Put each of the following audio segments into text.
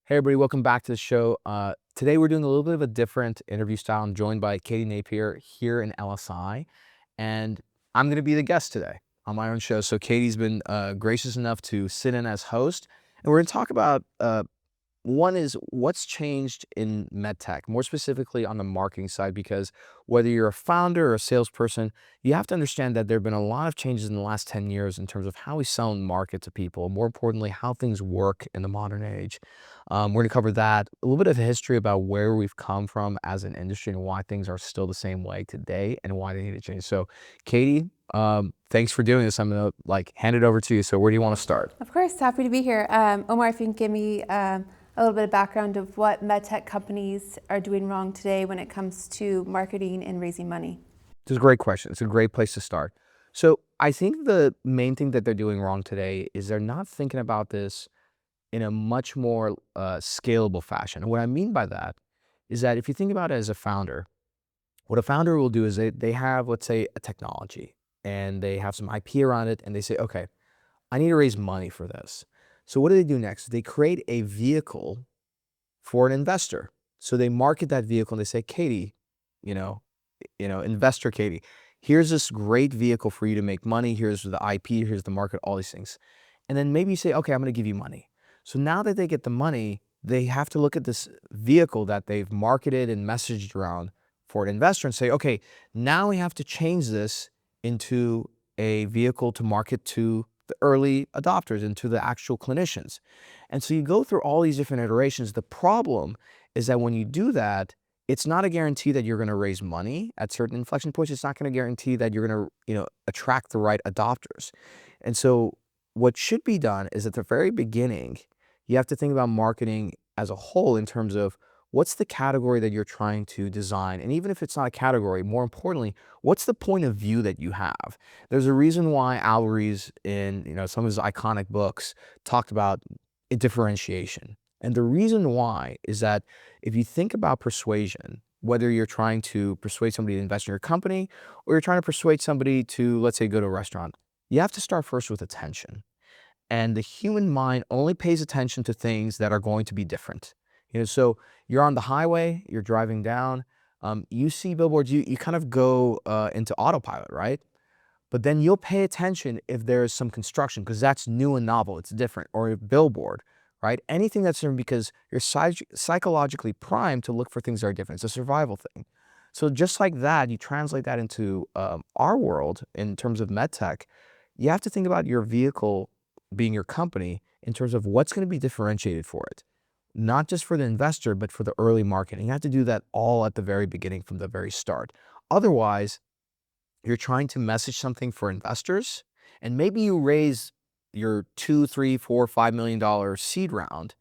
Hey everybody, welcome back to the show. Today we're doing a little bit of a different interview style. I'm joined by Khateeb Napier here in LSI, and I'm going to be the guest today on my own show. So Katie's been gracious enough to sit in as host, and we're going to talk about one is what's changed in medtech, more specifically on the marketing side, because whether you're a founder or a salesperson, you have to understand that there have been a lot of changes in the last 10 years in terms of how we sell and market to people, more importantly, how things work in the modern age. We're going to cover that, a little bit of history about where we've come from as an industry and why things are still the same way today and why they need to change. So, Katie, thanks for doing this. I'm going to hand it over to you. So where do you want to start? Of course, happy to be here. Omar, if you can give me a little bit of background of what medtech companies are doing wrong today when it comes to marketing and raising money. It's a great question. It's a great place to start. So I think the main thing that they're doing wrong today is they're not thinking about this in a much more scalable fashion. And what I mean by that is that if you think about it as a founder, what a founder will do is they have, let's say, a technology and they have some IP around it and they say, okay, I need to raise money for this. So what do they do next? They create a vehicle for an investor. So they market that vehicle and they say, Katie, you know, investor Katie, here's this great vehicle for you to make money. Here's the IP, here's the market, all these things. And then maybe you say, okay, I'm going to give you money. So now that they get the money, they have to look at this vehicle that they've marketed and messaged around for an investor and say, okay, now we have to change this into a vehicle to market to the early adopters and to the actual clinicians. And so you go through all these different iterations. The problem is that when you do that, it's not a guarantee that you're going to raise money at certain inflection points. It's not going to guarantee that you're going to, attract the right adopters. And so what should be done is at the very beginning, you have to think about marketing as a whole in terms of what's the category that you're trying to design? And even if it's not a category, more importantly, what's the point of view that you have? There's a reason why Al Ruiz in some of his iconic books talked about differentiation. And the reason why is that if you think about persuasion, whether you're trying to persuade somebody to invest in your company or you're trying to persuade somebody to, let's say, go to a restaurant, you have to start first with attention. And the human mind only pays attention to things that are going to be different. So you're on the highway, you're driving down, you see billboards, you kind of go into autopilot, right? But then you'll pay attention if there's some construction because that's new and novel, it's different, or a billboard, right? Anything that's different because you're psychologically primed to look for things that are different. It's a survival thing. So just like that, you translate that into our world in terms of medtech, you have to think about your vehicle being your company in terms of what's going to be differentiated for it. Not just for the investor, but for the early marketing. You have to do that all at the very beginning from the very start. Otherwise, you're trying to message something for investors, and maybe you raise your $2, $3, $4, $5 million seed round,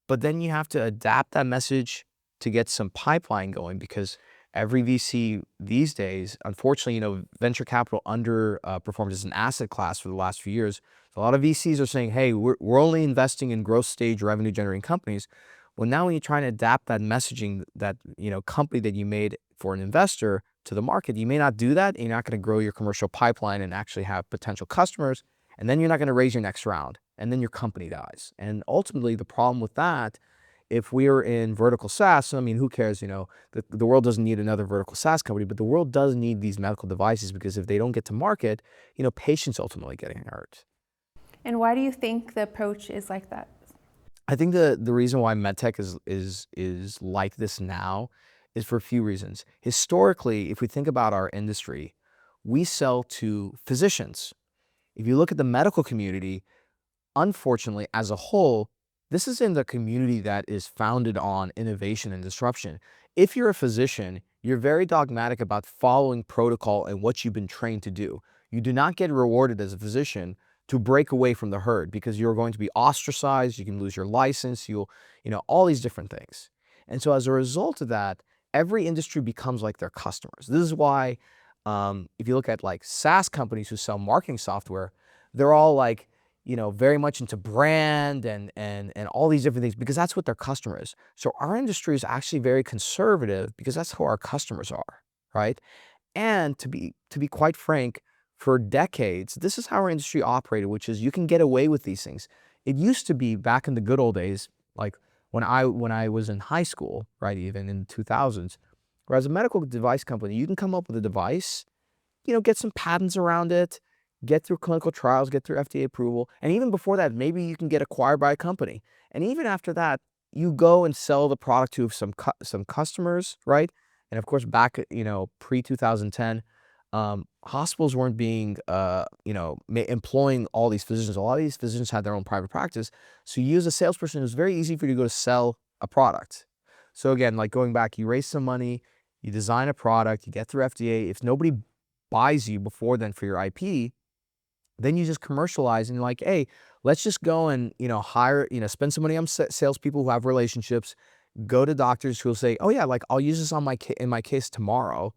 but then you have to adapt that message to get some pipeline going because every VC these days, unfortunately, venture capital underperformed as an asset class for the last few years. So a lot of VCs are saying, hey, we're only investing in growth stage revenue generating companies. Well, now when you're trying to adapt that messaging, that company that you made for an investor to the market, you may not do that, and you're not going to grow your commercial pipeline and actually have potential customers, and then you're not going to raise your next round, and then your company dies. And ultimately, the problem with that, if we're in vertical SaaS, I mean, who cares? The world doesn't need another vertical SaaS company, but the world does need these medical devices because if they don't get to market, patients ultimately getting hurt. And why do you think the approach is like that? I think the reason why medtech is like this now is for a few reasons. Historically, if we think about our industry, we sell to physicians. If you look at the medical community, unfortunately, as a whole, this is in the community that is founded on innovation and disruption. If you're a physician, you're very dogmatic about following protocol and what you've been trained to do. You do not get rewarded as a physician to break away from the herd because you're going to be ostracized, you can lose your license, all these different things. And so as a result of that, every industry becomes like their customers. This is why if you look at like SaaS companies who sell marketing software, they're all like, very much into brand and all these different things because that's what their customer is. So our industry is actually very conservative because that's who our customers are, right? And to be quite frank, for decades, this is how our industry operated, which is you can get away with these things. It used to be back in the good old days, like When I was in high school, right, even in the 2000s, whereas a medical device company, you can come up with a device, get some patents around it, get through clinical trials, get through FDA approval, and even before that, maybe you can get acquired by a company. And even after that, you go and sell the product to some customers, right? And of course, back, pre-2010, hospitals weren't being, employing all these physicians. A lot of these physicians had their own private practice. So you use a salesperson, it was very easy for you to go to sell a product. So again, like going back, you raise some money, you design a product, you get through FDA. If nobody buys you before then for your IP, then you just commercialize and you're like, hey, let's just go and hire, spend some money on salespeople who have relationships. Go to doctors who will say, oh yeah, like I'll use this on in my case tomorrow.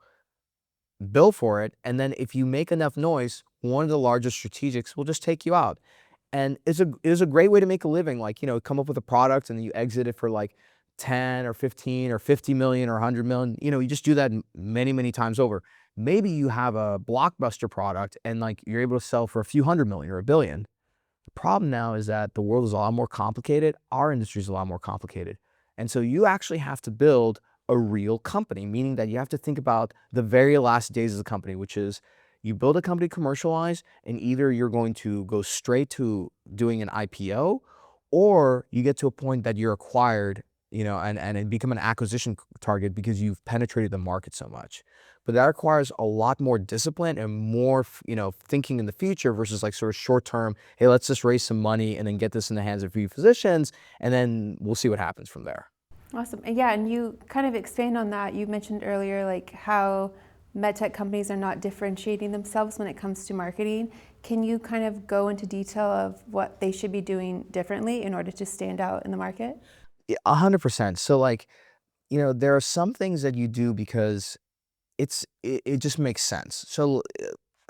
Bill for it, and then if you make enough noise, one of the largest strategics will just take you out. And it's a great way to make a living. Like, come up with a product and then you exit it for like 10 or 15 or 50 million or 100 million. You just do that many, many times over. Maybe you have a blockbuster product and like you're able to sell for a few hundred million or a billion. The problem now is that the world is a lot more complicated. Our industry is a lot more complicated. And so you actually have to build a real company, meaning that you have to think about the very last days of the company, which is you build a company commercialized, and either you're going to go straight to doing an IPO or you get to a point that you're acquired, and become an acquisition target because you've penetrated the market so much. But that requires a lot more discipline and more, thinking in the future versus like sort of short term, hey, let's just raise some money and then get this in the hands of a few physicians, and then we'll see what happens from there. Awesome. Yeah, and you kind of expand on that. You mentioned earlier like how medtech companies are not differentiating themselves when it comes to marketing. Can you kind of go into detail of what they should be doing differently in order to stand out in the market? Yeah, 100%. So like, there are some things that you do because it just makes sense. So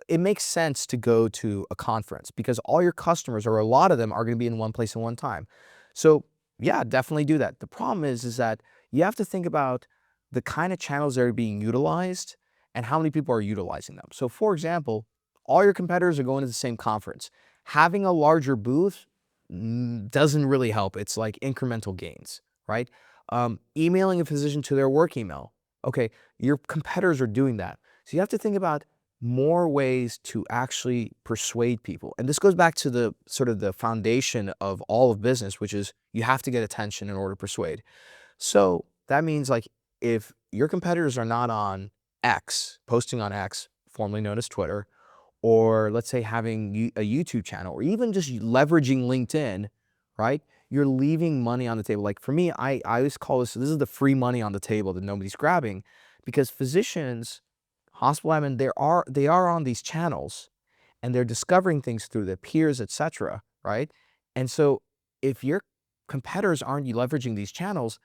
it makes sense to go to a conference because all your customers, or a lot of them, are going to be in one place at one time. So yeah, definitely do that. The problem is that you have to think about the kind of channels that are being utilized and how many people are utilizing them. So for example, all your competitors are going to the same conference. Having a larger booth doesn't really help. It's like incremental gains, right? Emailing a physician to their work email. Okay, your competitors are doing that. So you have to think about more ways to actually persuade people. And this goes back to the sort of the foundation of all of business, which is you have to get attention in order to persuade. So that means like if your competitors are not on X, posting on X, formerly known as Twitter, or let's say having a YouTube channel, or even just leveraging LinkedIn, right? You're leaving money on the table. Like for me, I always call this is the free money on the table that nobody's grabbing, because physicians, hospital admin, they are on these channels and they're discovering things through their peers, etc. Right? And so if your competitors aren't leveraging these channels,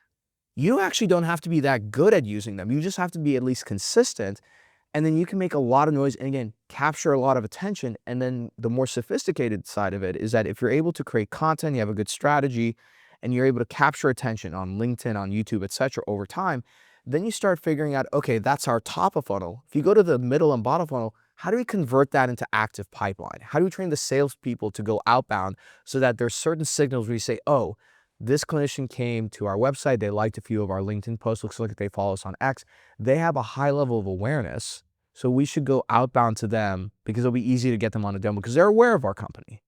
you actually don't have to be that good at using them. You just have to be at least consistent, and then you can make a lot of noise and again, capture a lot of attention. And then the more sophisticated side of it is that if you're able to create content, you have a good strategy, and you're able to capture attention on LinkedIn, on YouTube, etc. over time, then you start figuring out, okay, that's our top of funnel. If you go to the middle and bottom funnel, how do we convert that into active pipeline? How do we train the salespeople to go outbound so that there's certain signals where you say, oh, this clinician came to our website, they liked a few of our LinkedIn posts, looks like they follow us on X, they have a high level of awareness, so we should go outbound to them because it'll be easy to get them on a demo because they're aware of our company.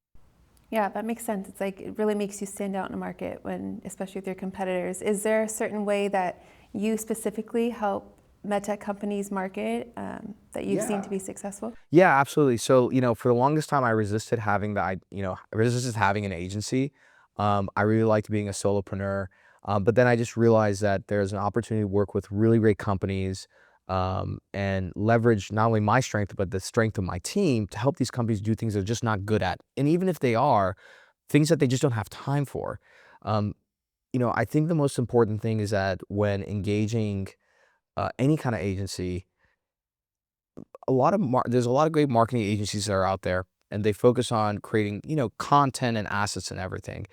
Yeah, that makes sense. It's like it really makes you stand out in the market when, especially with your competitors. Is there a certain way that you specifically help medtech companies market that you've seen to be successful? Yeah, absolutely. So, for the longest time, I resisted having I resisted having an agency. I really liked being a solopreneur. But then I just realized that there's an opportunity to work with really great companies, and leverage not only my strength, but the strength of my team to help these companies do things they're just not good at. And even if they are, things that they just don't have time for. Um, I think the most important thing is that when engaging any kind of agency, there's a lot of great marketing agencies that are out there, and they focus on creating, content and assets and everything.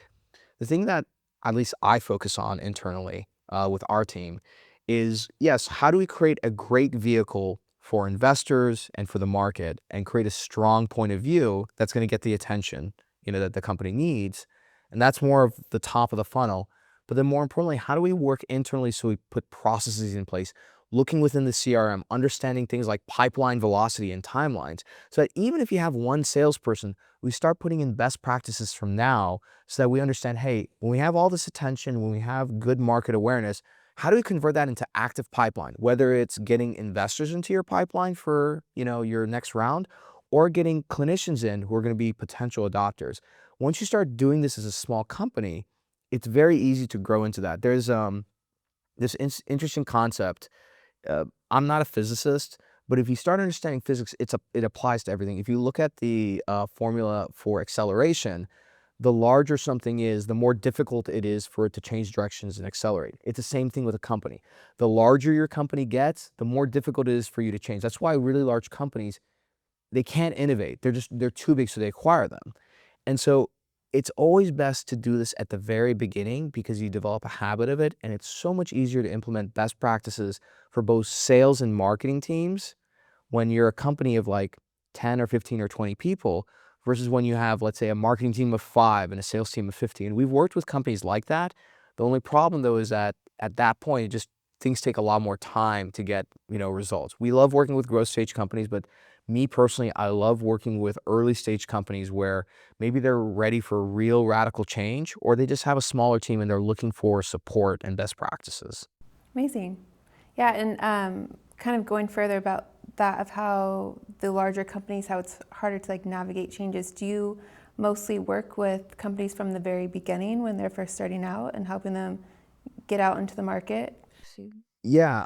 The thing that at least I focus on internally with our team is, yes, how do we create a great vehicle for investors and for the market and create a strong point of view that's going to get the attention, that the company needs. And that's more of the top of the funnel. But then more importantly, how do we work internally so we put processes in place, looking within the CRM, understanding things like pipeline velocity and timelines, so that even if you have one salesperson, we start putting in best practices from now so that we understand, hey, when we have all this attention, when we have good market awareness, how do we convert that into active pipeline? Whether it's getting investors into your pipeline for, your next round, or getting clinicians in who are going to be potential adopters. Once you start doing this as a small company, it's very easy to grow into that. There's this interesting concept. I'm not a physicist, but if you start understanding physics, it applies to everything. If you look at the formula for acceleration, the larger something is, the more difficult it is for it to change directions and accelerate. It's the same thing with a company. The larger your company gets, the more difficult it is for you to change. That's why really large companies, they can't innovate. They're too big, so they acquire them. And so it's always best to do this at the very beginning because you develop a habit of it, and it's so much easier to implement best practices for both sales and marketing teams when you're a company of like 10 or 15 or 20 people versus when you have, let's say, a marketing team of 5 and a sales team of 50. And we've worked with companies like that. The only problem though is that at that point, it just things take a lot more time to get, results. We love working with growth stage companies, but me personally, I love working with early stage companies where maybe they're ready for real radical change, or they just have a smaller team and they're looking for support and best practices. Amazing. Yeah, and kind of going further about that of how the larger companies, how it's harder to like navigate changes. Do you mostly work with companies from the very beginning when they're first starting out and helping them get out into the market? Yeah.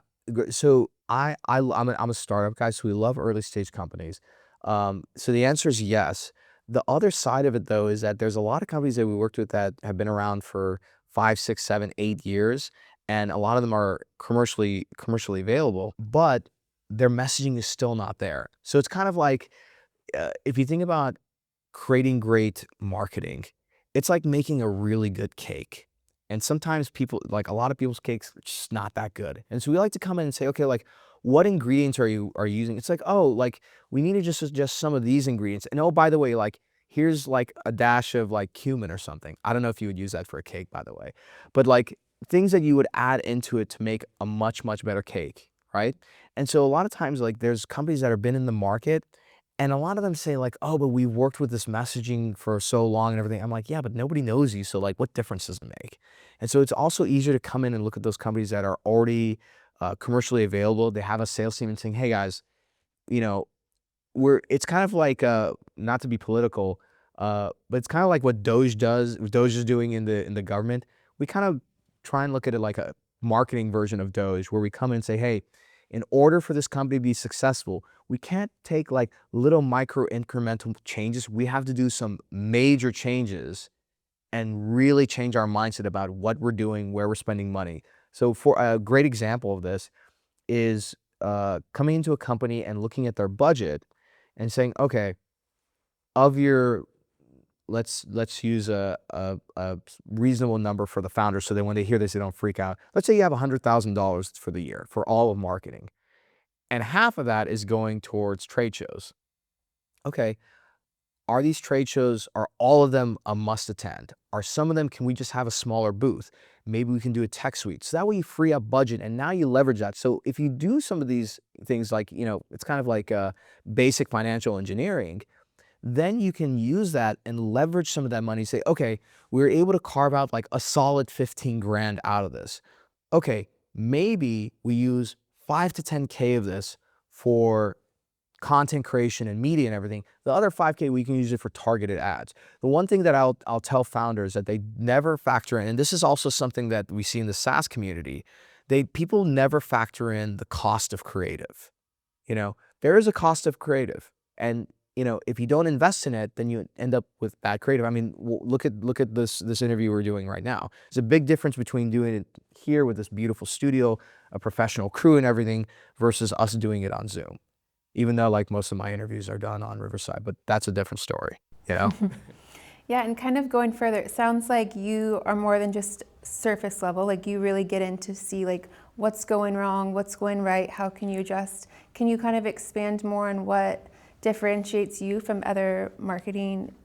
So I'm a startup guy, so we love early stage companies. So the answer is yes. The other side of it though is that there's a lot of companies that we worked with that have been around for 5, 6, 7, 8 years, and a lot of them are commercially available, but their messaging is still not there. So it's kind of like if you think about creating great marketing, it's like making a really good cake. And sometimes people, like a lot of people's cakes, are just not that good. And so we like to come in and say, okay, like what ingredients are you using? It's like, oh, like we need to just adjust some of these ingredients. And oh, by the way, like here's like a dash of like cumin or something. I don't know if you would use that for a cake, by the way, but like things that you would add into it to make a much, much better cake, right? And so a lot of times, like there's companies that have been in the market and a lot of them say like, "Oh, but we've worked with this messaging for so long and everything." I'm like, "Yeah, but nobody knows you, so like, what difference does it make?" And so it's also easier to come in and look at those companies that are already commercially available. They have a sales team and saying, "Hey guys, you know, it's kind of like not to be political, but it's kind of like what Doge is doing in the government. We kind of try and look at it like a marketing version of Doge, where we come in and say, hey, in order for this company to be successful, we can't take like little micro incremental changes. We have to do some major changes and really change our mindset about what we're doing, where we're spending money. So for a great example of this is coming into a company and looking at their budget and saying, okay, of your let's use a reasonable number for the founders so that when they hear this, they don't freak out. Let's say you have $100,000 for the year for all of marketing, and half of that is going towards trade shows. Okay, are these trade shows, are all of them a must attend? Are some of them, can we just have a smaller booth? Maybe we can do a tech suite. So that way you free up budget and now you leverage that. So if you do some of these things like, it's kind of like basic financial engineering, then you can use that and leverage some of that money. Say, okay, we were able to carve out like a solid 15 grand out of this. Okay, maybe we use 5 to 10K of this for content creation and media and everything. The other 5K, we can use it for targeted ads. The one thing that I'll tell founders that they never factor in, and this is also something that we see in the SaaS community, people never factor in the cost of creative. There is a cost of creative, and if you don't invest in it, then you end up with bad creative. I mean, look at this interview we're doing right now. There's a big difference between doing it here with this beautiful studio, a professional crew and everything, versus us doing it on Zoom. Even though like most of my interviews are done on Riverside, but that's a different story, you know? Yeah, and kind of going further, it sounds like you are more than just surface level. Like you really get in to see like what's going wrong, what's going right, how can you adjust? Can you kind of expand more on what differentiates you from other marketing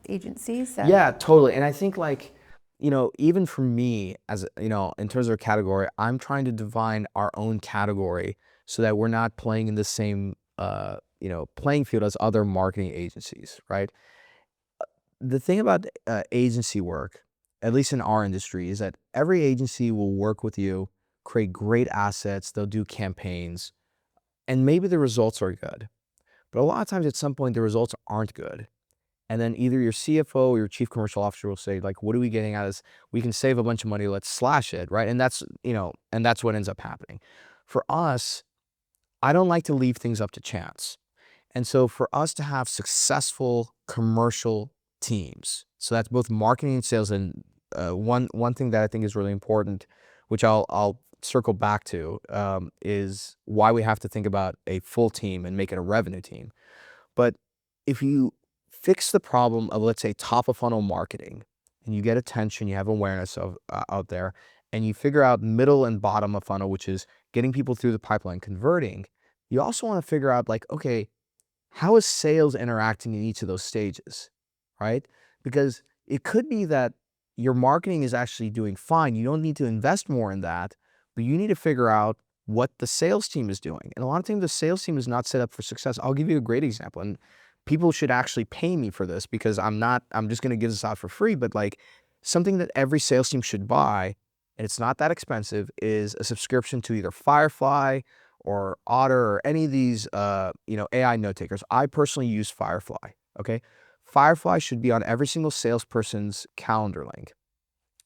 agencies? Yeah, totally. And I think like even for me, in terms of a category, I'm trying to define our own category so that we're not playing in the same, playing field as other marketing agencies, right? The thing about agency work, at least in our industry, is that every agency will work with you, create great assets, they'll do campaigns, and maybe the results are good. But a lot of times at some point, the results aren't good. And then either your CFO or your chief commercial officer will say, like, what are we getting out of this? We can save a bunch of money, let's slash it, right? And that's what ends up happening. For us, I don't like to leave things up to chance. And so for us to have successful commercial teams, so that's both marketing and sales, and one thing that I think is really important, which I'll circle back to, is why we have to think about a full team and make it a revenue team. But if you fix the problem of, let's say, top of funnel marketing, and you get attention, you have awareness of out there, and you figure out middle and bottom of funnel, which is getting people through the pipeline, converting, you also want to figure out, like, okay, how is sales interacting in each of those stages, right? Because it could be that your marketing is actually doing fine. You don't need to invest more in that, but you need to figure out what the sales team is doing. And a lot of times the sales team is not set up for success. I'll give you a great example. And people should actually pay me for this because I'm just going to give this out for free. But like something that every sales team should buy, and it's not that expensive, is a subscription to either Firefly or Otter or any of these, AI note takers. I personally use Firefly. Okay. Firefly should be on every single salesperson's calendar link.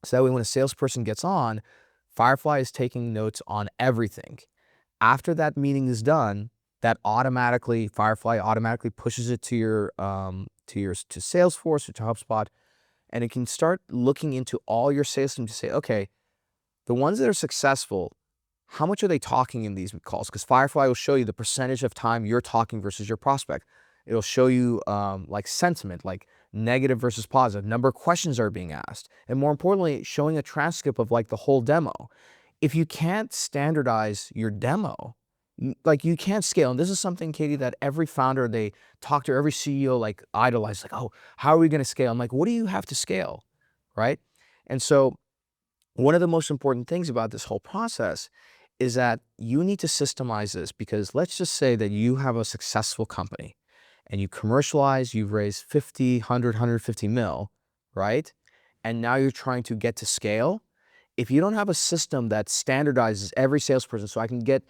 So that way, when a salesperson gets on, Firefly is taking notes on everything. After that meeting is done, Firefly automatically pushes it to to Salesforce or to HubSpot, and it can start looking into all your sales teams to say, okay, the ones that are successful, how much are they talking in these calls? Because Firefly will show you the percentage of time you're talking versus your prospect. It'll show you like sentiment, like negative versus positive, number of questions are being asked, and more importantly, showing a transcript of like the whole demo. If you can't standardize your demo, like you can't scale. And this is something, Katie, that every founder, they talk to, every CEO like idolize, like, oh, how are we going to scale? I'm like, what do you have to scale, right? And so one of the most important things about this whole process is that you need to systemize this, because let's just say that you have a successful company and you commercialize, you've raised 50, 100, 150 mil, right? And now you're trying to get to scale. If you don't have a system that standardizes every salesperson, so I can get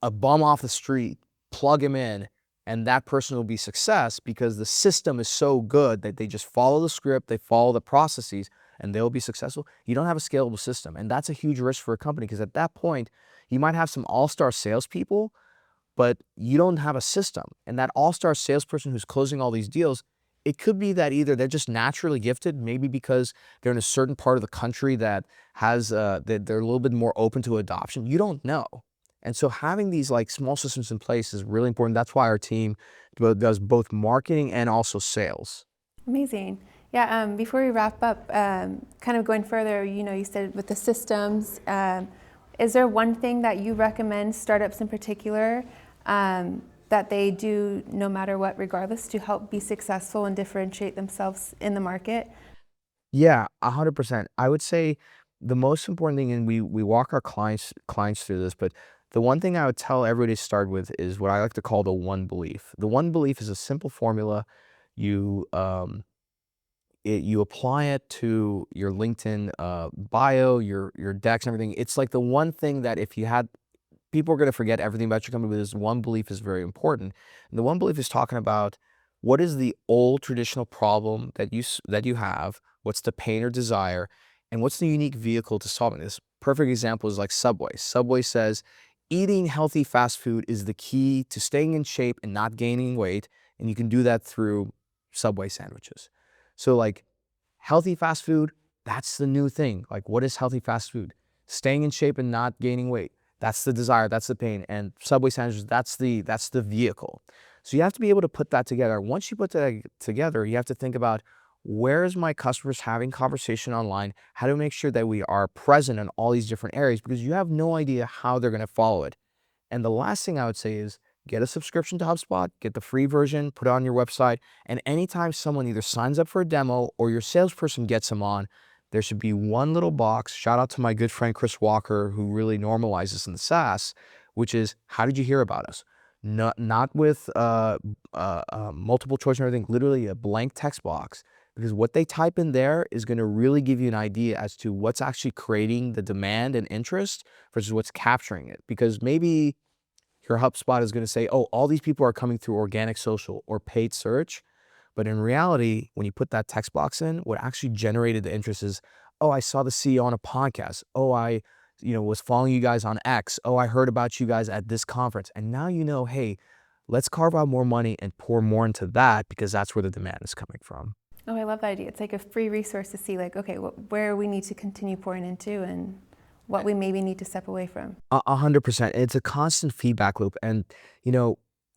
a bum off the street, plug him in, and that person will be success because the system is so good that they just follow the script, they follow the processes, and they'll be successful. You don't have a scalable system. And that's a huge risk for a company, because at that point, you might have some all-star salespeople, but you don't have a system. And that all-star salesperson who's closing all these deals, it could be that either they're just naturally gifted, maybe because they're in a certain part of the country that has that they're a little bit more open to adoption. You don't know. And so having these like small systems in place is really important. That's why our team does both marketing and also sales. Amazing. Yeah, before we wrap up, kind of going further, you said with the systems, is there one thing that you recommend startups in particular that they do no matter what, regardless, to help be successful and differentiate themselves in the market? Yeah, 100%. I would say the most important thing, and we walk our clients through this, but the one thing I would tell everybody to start with is what I like to call the one belief. The one belief is a simple formula. You you apply it to your LinkedIn bio, your decks, and everything. It's like the one thing that if you had, people are going to forget everything about your company, but this one belief is very important. And the one belief is talking about what is the old traditional problem that you have, what's the pain or desire, and what's the unique vehicle to solve it. This perfect example is like Subway. Subway says eating healthy fast food is the key to staying in shape and not gaining weight, and you can do that through Subway sandwiches. So like healthy fast food, that's the new thing. Like, what is healthy fast food? Staying in shape and not gaining weight. That's the desire, that's the pain. And Subway sandwiches, that's the vehicle. So you have to be able to put that together. Once you put that together, you have to think about, where is my customers having conversation online? How do we make sure that we are present in all these different areas? Because you have no idea how they're going to follow it. And the last thing I would say is, get a subscription to HubSpot, get the free version, put it on your website, and anytime someone either signs up for a demo or your salesperson gets them on, there should be one little box. Shout out to my good friend Chris Walker, who really normalizes in the SaaS, which is, how did you hear about us? Not with multiple choice and everything, literally a blank text box, because what they type in there is going to really give you an idea as to what's actually creating the demand and interest versus what's capturing it. Because maybe your HubSpot is going to say, oh, all these people are coming through organic social or paid search. But in reality, when you put that text box in, what actually generated the interest is, oh, I saw the CEO on a podcast. Oh, I, was following you guys on X. Oh, I heard about you guys at this conference. And now hey, let's carve out more money and pour more into that because that's where the demand is coming from. Oh, I love that idea. It's like a free resource to see, like, okay, where we need to continue pouring into and what we maybe need to step away from. 100%. It's a constant feedback loop. And,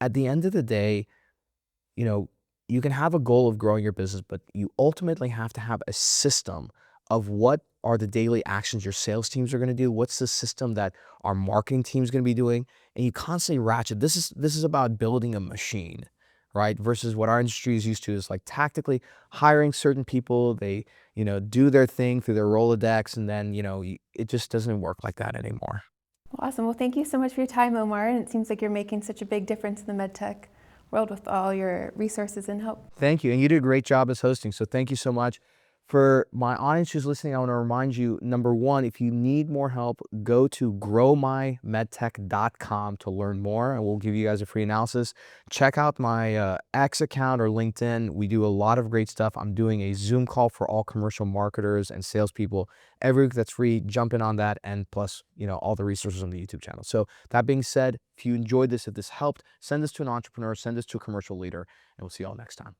at the end of the day, you know, you can have a goal of growing your business, but you ultimately have to have a system of what are the daily actions your sales teams are going to do. What's the system that our marketing team is going to be doing? And you constantly ratchet. This is about building a machine, right? Versus what our industry is used to is like tactically hiring certain people. They, do their thing through their Rolodex, and then, it just doesn't work like that anymore. Well, awesome. Well, thank you so much for your time, Omar. And it seems like you're making such a big difference in the medtech world with all your resources and help. Thank you. And you did a great job as hosting. So thank you so much. For my audience who's listening, I want to remind you, number one, if you need more help, go to growmymedtech.com to learn more, and we'll give you guys a free analysis. Check out my X account or LinkedIn. We do a lot of great stuff. I'm doing a Zoom call for all commercial marketers and salespeople every week. That's free. Jump in on that, and plus, all the resources on the YouTube channel. So that being said, if you enjoyed this, if this helped, send this to an entrepreneur, send this to a commercial leader, and we'll see you all next time.